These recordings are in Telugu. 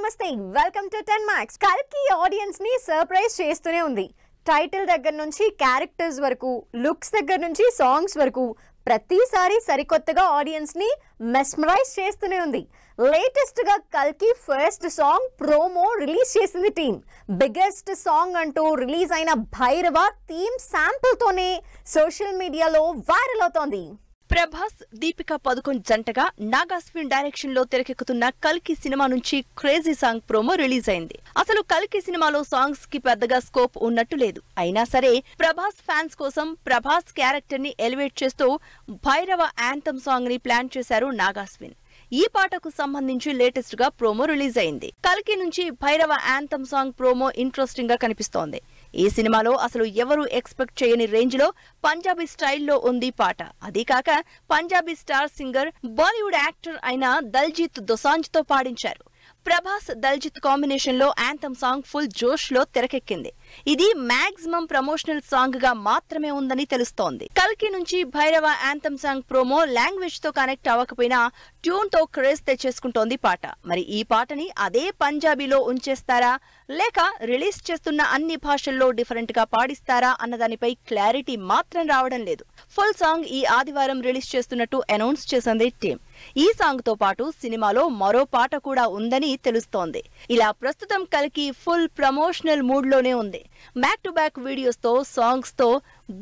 నమస్తే వెల్కమ్ టు 10 Max. కల్కి ఆడియన్స్ ని సర్ప్రైజ్ చేస్తూనే ఉంది. టైటిల్ దగ్గర నుంచి క్యారెక్టర్స్ వరకు, లుక్స్ దగ్గర నుంచి సాంగ్స్ వరకు ప్రతిసారి సరికొత్తగా ఆడియన్స్ ని మెస్మరైజ్ చేస్తూనే ఉంది. లేటెస్ట్ గా కల్కి ఫస్ట్ సాంగ్ ప్రోమో రిలీజ్ చేసింది టీమ్. బిగ్గెస్ట్ సాంగ్ అంటూ రిలీజ్ అయిన భైరవ థీమ్ శాంపుల్ తోనే సోషల్ మీడియాలో వైరల్ అవుతోంది. ప్రభాస్, దీపికా పదుకొన్ జంటగా నాగాస్విన్ డైరెక్షన్ లో తెరకెక్కుతున్న కల్కి సినిమా నుంచి క్రేజీ సాంగ్ ప్రోమో రిలీజ్ అయింది. అసలు కల్కి సినిమాలో సాంగ్స్ కి పెద్దగా స్కోప్ ఉన్నట్టు లేదు. అయినా సరే ప్రభాస్ ఫ్యాన్స్ కోసం ప్రభాస్ క్యారెక్టర్ ని ఎలివేట్ చేస్తూ భైరవ యాంథమ్ సాంగ్ ని ప్లాన్ చేశారు నాగాస్విన్. ఈ పాటకు సంబంధించి లేటెస్ట్ గా ప్రోమో రిలీజ్ అయింది. కల్కి నుంచి Bhairava anthem song promo interesting గా కనిపిస్తోంది. ఈ సినిమాలో అసలు ఎవరు ఎక్స్పెక్ట్ చేయని రేంజ్ లో పంజాబీ స్టైల్లో ఉంది పాట. అదీ కాక Punjabi star singer, Bollywood actor అయిన దల్జీత్ దొసాంజ్ తో పాడించారు. ప్రభాస్, దల్జిత్ కాంబినేషన్ లో యాంథమ్ సాంగ్ ఫుల్ జోష్ లో తెరకెక్కింది. ఇది మాక్సిమం ప్రమోషనల్ సాంగ్ గా మాత్రమే ఉందని తెలుస్తోంది. కల్కి నుంచి Bhairava anthem song promo language తో కనెక్ట్ అవ్వకపోయినా ట్యూన్ తో క్రేజ్ తెచ్చేసుకుంటోంది పాట. మరి ఈ పాటని అదే పంజాబీలో ఉంచేస్తారా, లేక రిలీజ్ చేస్తున్న అన్ని భాషల్లో డిఫరెంట్ గా పాడిస్తారా అన్నదానిపై క్లారిటీ మాత్రం రావడం లేదు. ఫుల్ సాంగ్ ఈ ఆదివారం రిలీజ్ చేస్తున్నట్టు అనౌన్స్ చేసింది టీమ్. ఈ సాంగ్ తో పాటు సినిమాలో మరో పాట కూడా ఉందని తెలుస్తోంది. ఇలా ప్రస్తుతం కల్కి ఫుల్ ప్రమోషనల్ మూడ్ లోనే ఉంది. బ్యాక్ టు బ్యాక్ వీడియోస్ తో, సాంగ్స్ తో,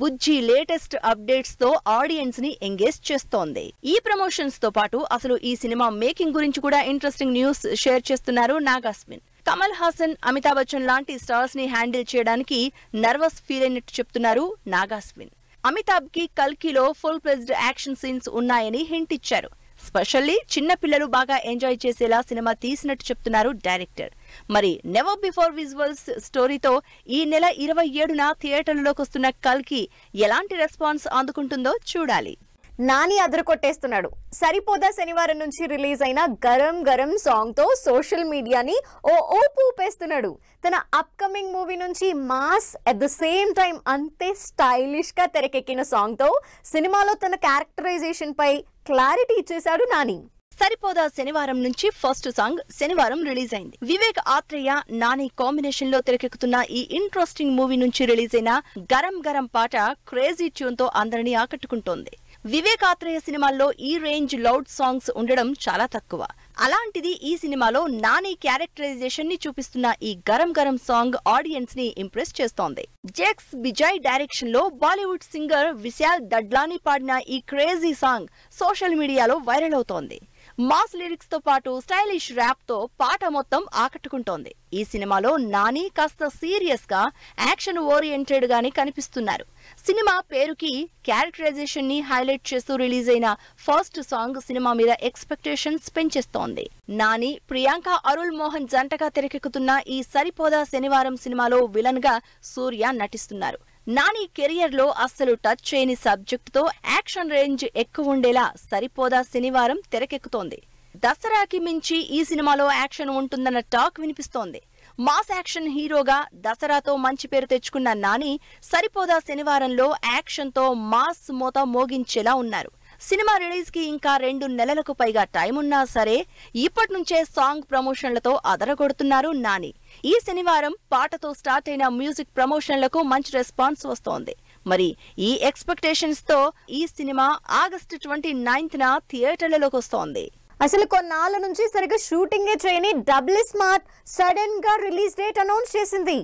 బుజ్జి లేటెస్ట్ అప్డేట్స్ తో ఆడియన్స్ ని ఎంగేజ్ చేస్తోంది. ఈ ప్రమోషన్స్ తో పాటు అసలు ఈ సినిమా మేకింగ్ గురించి కూడా ఇంట్రెస్టింగ్ న్యూస్ షేర్ చేస్తున్నారు నాగాస్విన్. కమల్ హాసన్, అమితాబ్ బచ్చన్ లాంటి స్టార్స్ ని హ్యాండిల్ చేయడానికి నర్వస్ ఫీల్ అయినట్టు చెప్తున్నారు నాగాస్విన్. అమితాబ్ కి కల్కిలో ఫుల్ ప్లెజ్డ్ యాక్షన్ సీన్స్ ఉన్నాయని హింట్ ఇచ్చారు. స్పెషల్లీ చిన్న పిల్లలు బాగా ఎంజాయ్ చేసేలా సినిమా తీసినట్టు చెప్తున్నారు డైరెక్టర్. మరి నెవర్ బిఫోర్ విజువల్స్ స్టోరీతో ఈ నెల 27న థియేటర్లలోకి వస్తున్న కల్కి ఎలాంటి రెస్పాన్స్ అందుకుంటుందో చూడాలి. నాని అదరకొట్టేస్తున్నాడు. సరిపోదా శనివారం నుంచి రిలీజ్ అయిన గరం గరం సాంగ్ తో సోషల్ మీడియాని ఓపు ఊపేస్తున్నాడు. తన అప్కమింగ్ మూవీ నుంచి mass at the same time అంతే స్టైలిష్ గా తెరకెక్కిన సాంగ్ తో సినిమాలో తన క్యారెక్టరైజేషన్ పై క్లారిటీ ఇచ్చేశాడు నాని. సరిపోదా శనివారం నుంచి ఫస్ట్ సాంగ్ శనివారం రిలీజ్ అయింది. వివేక్ ఆత్రేయ, నాని కాంబినేషన్ లో తెరకెక్కుతున్న ఈ ఇంట్రెస్టింగ్ మూవీ నుంచి రిలీజ్ అయిన గరం గరం పాట క్రేజీ ట్యూన్ తో అందరినీ ఆకట్టుకుంటోంది. వివేక్ ఆత్రేయ సినిమాల్లో ఈ రేంజ్ లౌడ్ సాంగ్స్ ఉండడం చాలా తక్కువ. అలాంటిది ఈ సినిమాలో నాని క్యారెక్టరైజేషన్ ని చూపిస్తున్న ఈ గరం గరం సాంగ్ ఆడియన్స్ ని ఇంప్రెస్ చేస్తోంది. జెక్స్ బిజాయ్ డైరెక్షన్ లో బాలీవుడ్ సింగర్ విశాల్ దడ్లాని పాడిన ఈ క్రేజీ సాంగ్ సోషల్ మీడియాలో వైరల్ అవుతోంది. మాస్ లిరిక్స్ తో పాటు స్టైలిష్ ర్యాప్ తో పాట మొత్తం ఆకట్టుకుంటోంది. ఈ సినిమాలో నాని కాస్త సీరియస్ గా, యాక్షన్ ఓరియంటెడ్ గాని కనిపిస్తున్నారు. సినిమా పేరుకి క్యారెక్టరైజేషన్ ని హైలైట్ చేస్తూ రిలీజ్ అయిన ఫస్ట్ సాంగ్ సినిమా మీద ఎక్స్పెక్టేషన్స్ పెంచేస్తోంది. నాని, ప్రియాంక అరుల్ మోహన్ జంటగా తెరకెక్కుతున్న ఈ సరిపోదా శనివారం సినిమాలో విలన్ గా సూర్య నటిస్తున్నారు. నాని కెరియర్ లో అస్సలు టచ్ చేయని సబ్జెక్ట్ తో యాక్షన్ రేంజ్ ఎక్కువ ఉండేలా సరిపోదా శనివారం తెరకెక్కుతోంది. దసరాకి మించి ఈ సినిమాలో యాక్షన్ ఉంటుందన్న టాక్ వినిపిస్తోంది. మాస్ యాక్షన్ హీరోగా దసరాతో మంచి పేరు తెచ్చుకున్న నాని సరిపోదా శనివారంలో యాక్షన్ తో మాస్ మోత మోగించేలా ఉన్నారు. సినిమా రిలీజ్ కి ఇంకా 2 నెలలకు పైగా టైం ఉన్నా సరే ఇప్పటి నుంచే సాంగ్ ప్రమోషన్లతో అదరగొడుతున్నారు నాని. ఈ శనివారం పాటతో స్టార్ట్ అయిన మ్యూజిక్ ప్రమోషన్లకు మంచి రెస్పాన్స్ వస్తోంది. మరి ఈ ఎక్స్పెక్టేషన్స్ తో ఈ సినిమా ఆగస్టు 29న థియేటర్లలోకి వస్తోంది. అసలు కొన్నాళ్ళ నుంచి సరిగ్గా షూటింగే చేయని డబుల్ స్మార్ట్ సడన్ గా రిలీజ్ డేట్ అనౌన్స్ చేసింది.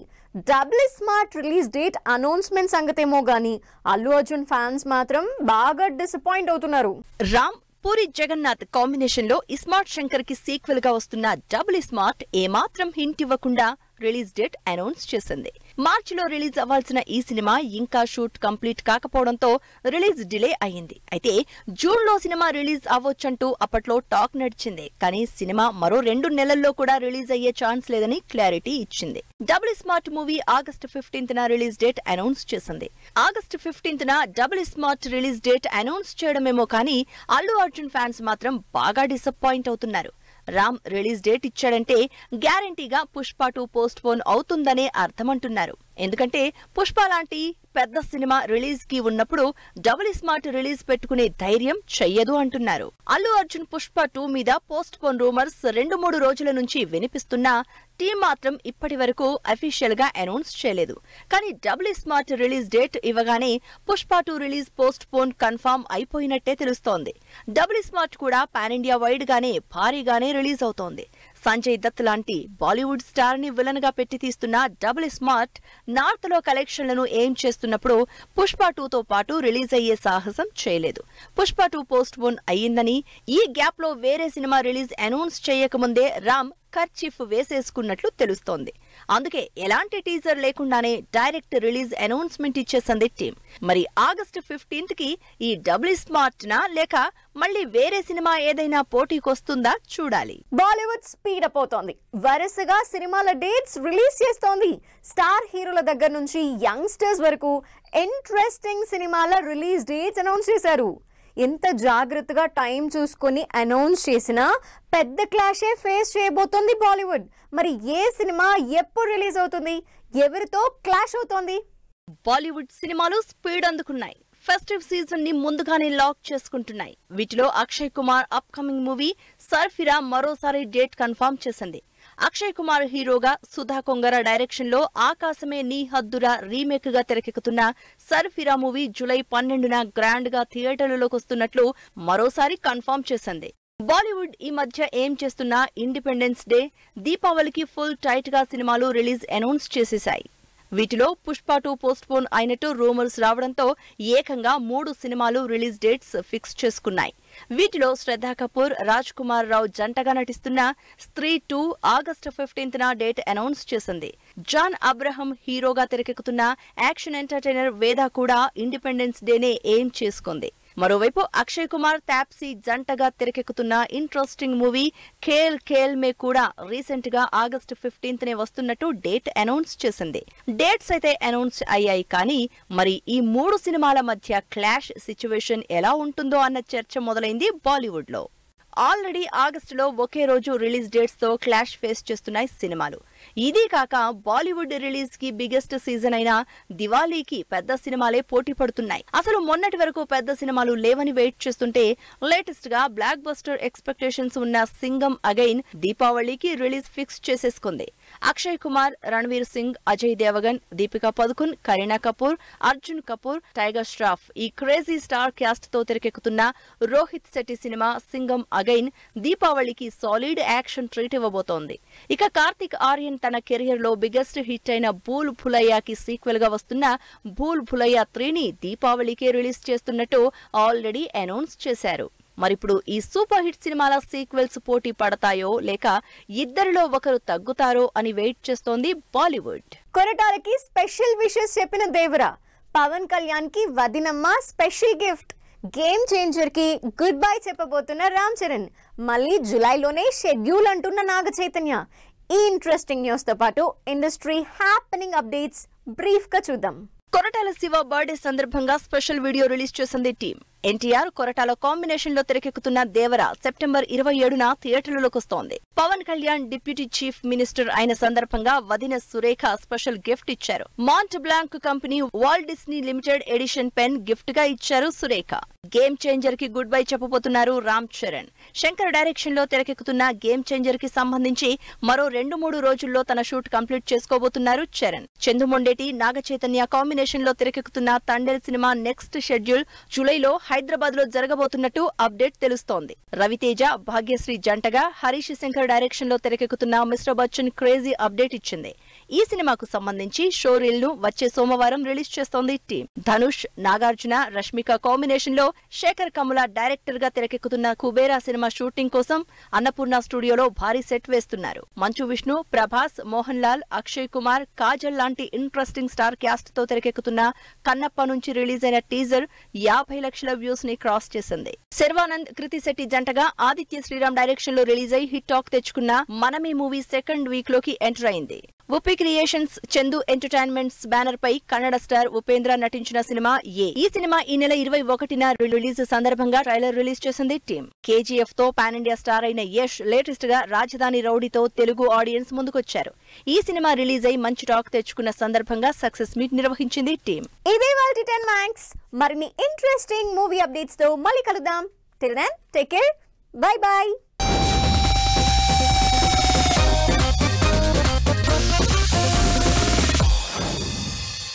Double Smart release date announcement సంగతేమో గానీ అల్లు అర్జున్ ఫ్యాన్స్ మాత్రం బాగా డిసప్పాయింట్ అవుతున్నారు. రామ్, పూరి జగన్నాథ్ కాంబినేషన్ లో ఇస్మార్ట్ శంకర్ కి సీక్వెల్ గా వస్తున్న డబుల్ స్మార్ట్ ఏమాత్రం హింట్ ఇవ్వకుండా రిలీజ్ డేట్ అనౌన్స్ చేసింది. మార్చిలో రిలీజ్ అవ్వాల్సిన ఈ సినిమా ఇంకా షూట్ కంప్లీట్ కాకపోవడంతో రిలీజ్ డిలే అయ్యింది. అయితే జూన్ లో సినిమా రిలీజ్ అవ్వొచ్చంటూ అప్పట్లో టాక్ నడిచింది. కానీ సినిమా మరో 2 నెలల్లో కూడా రిలీజ్ అయ్యే ఛాన్స్ లేదని క్లారిటీ ఇచ్చింది. డబుల్ స్మార్ట్ మూవీ ఆగస్టు 15న రిలీజ్ డేట్ అనౌన్స్ చేసింది. ఆగస్టు 15న Double Smart release date announce చేయడమేమో కానీ అల్లు అర్జున్ ఫ్యాన్స్ మాత్రం బాగా డిసప్పాయింట్ అవుతున్నారు. రామ్ రిలీజ్ డేట్ ఇచ్చాడంటే గ్యారంటీగా పుష్ప 2 పోస్ట్ పోన్ అవుతుందనే అర్థమంటున్నారు. ఎందుకంటే పుష్ప లాంటి పెద్ద సినిమా రిలీజ్ కి ఉన్నప్పుడు డబుల్ స్మార్ట్ రిలీజ్ పెట్టుకునే ధైర్యం చెయ్యదు అంటున్నారు. అల్లు అర్జున్ పుష్ప 2 మీద పోస్ట్ పోన్ రూమర్స్ 2-3 రోజుల నుంచి వినిపిస్తున్నా టీం మాత్రం ఇప్పటి వరకు అఫీషియల్ గా అనౌన్స్ చేయలేదు. కానీ డబుల్ స్మార్ట్ రిలీజ్ డేట్ ఇవ్వగానే Pushpa 2 release post phone confirm అయిపోయినట్టే తెలుస్తోంది. డబుల్ స్మార్ట్ కూడా పాన్ ఇండియా వైడ్ గానే భారీగానే రిలీజ్ అవుతోంది. సంజయ్ దత్ లాంటి బాలీవుడ్ స్టార్ ని విలన్ గా పెట్టి తీస్తున్న డబుల్ స్మార్ట్ నార్త్ లో కలెక్షన్లను ఏం చేస్తున్నప్పుడు పుష్ప 2తో పాటు రిలీజ్ అయ్యే సాహసం చేయలేదు. పుష్ప 2 పోస్ట్ పోన్ అయ్యిందని, ఈ గ్యాప్ లో వేరే సినిమా రిలీజ్ అనౌన్స్ చేయకముందే రామ్ కర్చీఫ్ వేసేసుకున్నట్లు తెలుస్తోంది. అందుకే ఎలాంటి టీజర్ లేకుండానే డైరెక్ట్ రిలీజ్ అనౌన్స్మెంట్ ఇచ్చేసింది టీం. మరి ఆగస్టు 15th కి ఈ డబుల్ స్మార్ట్ నా లేక మళ్ళీ వేరే సినిమా ఏదైనా పోటీకొస్తుందా చూడాలి. బాలీవుడ్ స్పీడ్ అప్ అవుతోంది. వరుసగా సినిమాల డేట్స్ రిలీజ్ చేస్తోంది. స్టార్ హీరోల దగ్గర నుంచి యంగ్స్టర్స్ వరకు ఇంట్రెస్టింగ్ సినిమాల రిలీజ్ డేట్స్ అనౌన్స్ చేశారు. ఎంత జాగ్రత్తగా టైం చూసుకొని అనౌన్స్ చేసినా పెద్ద క్లాషే ఫేస్ చేయబోతోంది బాలీవుడ్. మరి ఏ సినిమా ఎప్పుడు రిలీజ్ అవుతుంది, ఎవరితో క్లాష్ అవుతోంది? బాలీవుడ్ సినిమాలు స్పీడ్ అందుకున్నాయి. ఫెస్టివ్ సీజన్ ని ముందుగానే లాక్ చేసుకుంటున్నాయి. వీటిలో అక్షయ్ కుమార్ అప్కమింగ్ మూవీ సర్ఫిరా మరోసారి డేట్ కన్ఫర్మ్ చేసింది. అక్షయ్ కుమార్ హీరోగా, సుధా కొంగర డైరెక్షన్ లో ఆకాశమే నీ హద్దురా రీమేక్ గా తెరకెక్కుతున్న సర్ఫిరా మూవీ జూలై 12న గ్రాండ్ గా థియేటర్లలోకి వస్తున్నట్లు మరోసారి కన్ఫర్మ్ చేసింది. బాలీవుడ్ ఈ మధ్య ఏం చేస్తున్నా ఇండిపెండెన్స్ డే, దీపావళికి ఫుల్ టైట్ గా సినిమాలు రిలీజ్ అనౌన్స్ చేసేశాయి. వీటిలో పుష్ప 2 పోస్ట్ పోన్ అయినట్టు రూమర్స్ రావడంతో ఏకంగా 3 సినిమాలు రిలీజ్ డేట్స్ ఫిక్స్ చేసుకున్నాయి. వీటిలో శ్రద్ధా కపూర్, రాజ్ కుమార్ రావు జంటగా నటిస్తున్న స్త్రీ 2 ఆగస్టు 15న డేట్ అనౌన్స్ చేసింది. జాన్ అబ్రహం హీరోగా తెరకెక్కుతున్న యాక్షన్ ఎంటర్టైనర్ వేద కూడా ఇండిపెండెన్స్ డేనే ఏం చేసుకుంది. మరోవైపు అక్షయ్ కుమార్, తాప్సీ జంటగా తెరకెక్కుతున్న ఇంట్రెస్టింగ్ మూవీ ఖేల్ ఖేల్ మే కూడా రీసెంట్ గా ఆగస్టు 15నే వస్తున్నట్టు డేట్ అనౌన్స్ చేసింది. డేట్స్ అయితే అనౌన్స్ అయ్యాయి, కానీ మరి ఈ 3 సినిమాల మధ్య క్లాష్ సిచ్యువేషన్ ఎలా ఉంటుందో అన్న చర్చ మొదలైంది బాలీవుడ్ లో. ఆల్రెడీ ఆగస్టులో ఒకే రోజు రిలీజ్ డేట్స్ తో క్లాష్ ఫేస్ చేస్తున్నాయి సినిమాలు. ఇదీ కాక బాలీవుడ్ రిలీజ్ కి బిగ్గెస్ట్ సీజన్ అయిన దివాళీకి పెద్ద సినిమాలే పోటీ పడుతున్నాయి. అసలు మొన్నటి వరకు పెద్ద సినిమాలు లేవని వెయిట్ చేస్తుంటే లేటెస్ట్ గా బ్లాక్ బస్టర్ ఎక్స్పెక్టేషన్స్ ఉన్న సింగం అగైన్ దీపావళికి రిలీజ్ ఫిక్స్ చేసేసుకుంది. అక్షయ్ కుమార్, రణ్వీర్ సింగ్, అజయ్ దేవగన్, దీపికా పదుకున్, కరీనా కపూర్, అర్జున్ కపూర్, టైగర్ ష్రాఫ్ ఈ క్రేజీ స్టార్ క్యాస్ట్ తో తెరకెక్కుతున్న రోహిత్ శెట్టి సినిమా సింగం అగైన్ దీపావళికి సాలిడ్ యాక్షన్ ట్రీట్ ఇవ్వబోతోంది. ఇక కార్తిక్ ఆర్యన్ తన కెరియర్ లో బిగ్గెస్ట్ హిట్ అయిన భూల్ భులయ్యాకి సీక్వెల్ గా వస్తున్న భూల్ భులయ్యా 3ని దీపావళికే రిలీజ్ చేస్తున్నట్టు ఆల్రెడీ అనౌన్స్ చేశారు. మరిప్పుడు ఈ సూపర్ హిట్ సినిమాల సీక్వెల్స్ పోటీ పడతాయో లేక ఇద్దరిలో ఒకరు తగ్గుతారో అని వెయిట్ చేస్తోంది బాలీవుడ్. కొరటాలకి స్పెషల్ విషెస్ చెప్పిన దేవరా, పవన్ కళ్యాణ్ కి వదినమ్మ స్పెషల్ గిఫ్ట్, గేమ్ చేంజర్ కి గుడ్ బై చెప్పబోతున్న రామ్ చరణ్, మళ్ళీ జులైలోనే షెడ్యూల్ అంటున్న నాగ చైతన్య. ఈ ఇంట్రెస్టింగ్ న్యూస్ తో పాటు ఇండస్ట్రీ హ్యాపెనింగ్ అప్డేట్స్ బ్రీఫ్ గా చూద్దాం. కొరటాల శివ బర్త్డే సందర్భంగా స్పెషల్ వీడియో రిలీజ్ చేసింది టీం. ఎన్టీఆర్, కొరటాల కాంబినేషన్ లో తెరకెక్కుతున్న దేవర సెప్టెంబర్ 27న థియేటర్లలోకి వస్తోంది. Pawan Kalyan deputy chief minister అయిన సందర్భంగా వదిన సురేఖ స్పెషల్ గిఫ్ట్ ఇచ్చారు. Mont Blanc company Walt Disney limited edition pen gift గా ఇచ్చారు సురేఖ. గేమ్ చేంజర్ కి గుడ్ బై చెప్పబోతున్నారు రామ్ చరణ్. శంకర్ డైరెక్షన్ లో తెరకెక్కుతున్న గేమ్ చేంజర్ కి సంబంధించి మరో 2-3 రోజుల్లో తన shoot complete చేసుకోబోతున్నారు Charan. Chandoo Mondeti, Naga Chaitanya combination లో తెరకెక్కుతున్న తండేల్ సినిమా నెక్స్ట్ షెడ్యూల్ జూలైలో హైదరాబాద్ లో జరగబోతున్నట్టు అప్డేట్ తెలుస్తోంది. రవితేజ, భాగ్యశ్రీ జంటగా హరీష్ శంకర్ డైరెక్షన్ లో తెరకెక్కుతున్న మిస్టర్ బచ్చన్ క్రేజీ అప్డేట్ ఇచ్చింది. ఈ సినిమాకు సంబంధించి షో రీల్ ను వచ్చే సోమవారం రిలీజ్ చేస్తోంది టీం. ధనుష్, నాగార్జున, రష్మిక కాంబినేషన్ లో శేఖర్ కమ్ముల డైరెక్టర్ గా తెరకెక్కుతున్న కుబేరా సినిమా షూటింగ్ కోసం అన్నపూర్ణ స్టూడియోలో భారీ సెట్ వేస్తున్నారు. మంచు విష్ణు, ప్రభాస్, మోహన్ లాల్, అక్షయ్ కుమార్, కాజల్ లాంటి ఇంట్రెస్టింగ్ స్టార్ క్యాస్ట్ తో తెరకెక్కుతున్న కన్నప్ప నుంచి రిలీజ్ అయిన టీజర్ 50 లక్షల వ్యూస్ ని క్రాస్ చేసింది. శర్వానంద్, కృతి శెట్టి జంటగా ఆదిత్య శ్రీరామ్ డైరెక్షన్ లో రిలీజ్ అయి హిట్ టాక్ తెచ్చుకున్న మనమే మూవీ సెకండ్ వీక్ లోకి ఎంటర్ అయింది. ఉప్పి క్రియేషన్స్, చందు ఎంటర్టైన్మెంట్స్ బ్యానర్ పై కన్నడ స్టార్ ఉపేంద్ర నటించిన సినిమా ఏ. ఈ సినిమా ఈ నెల 21న రిలీజ్ సందర్భంగా ట్రైలర్ రిలీజ్ చేసింది టీమ్. కేజీఎఫ్ తో పాన్ ఇండియా స్టార్ అయిన యష్ లేటెస్ట్ గా రాజధాని రౌడీతో తెలుగు ఆడియన్స్ ముందుకొచ్చారు. ఈ సినిమా రిలీజ్ అయి మంచి టాక్ తెచ్చుకున్న సందర్భంగా సక్సెస్ మీట్ నిర్వహించింది టీమ్. ఇదే వాళ్ళ 10 మ్యాక్స్. మరిన్ని ఇంట్రెస్టింగ్ మూవీ అప్డేట్స్ తో మళ్ళీ కలుద్దాం. Till then take care. Bye by.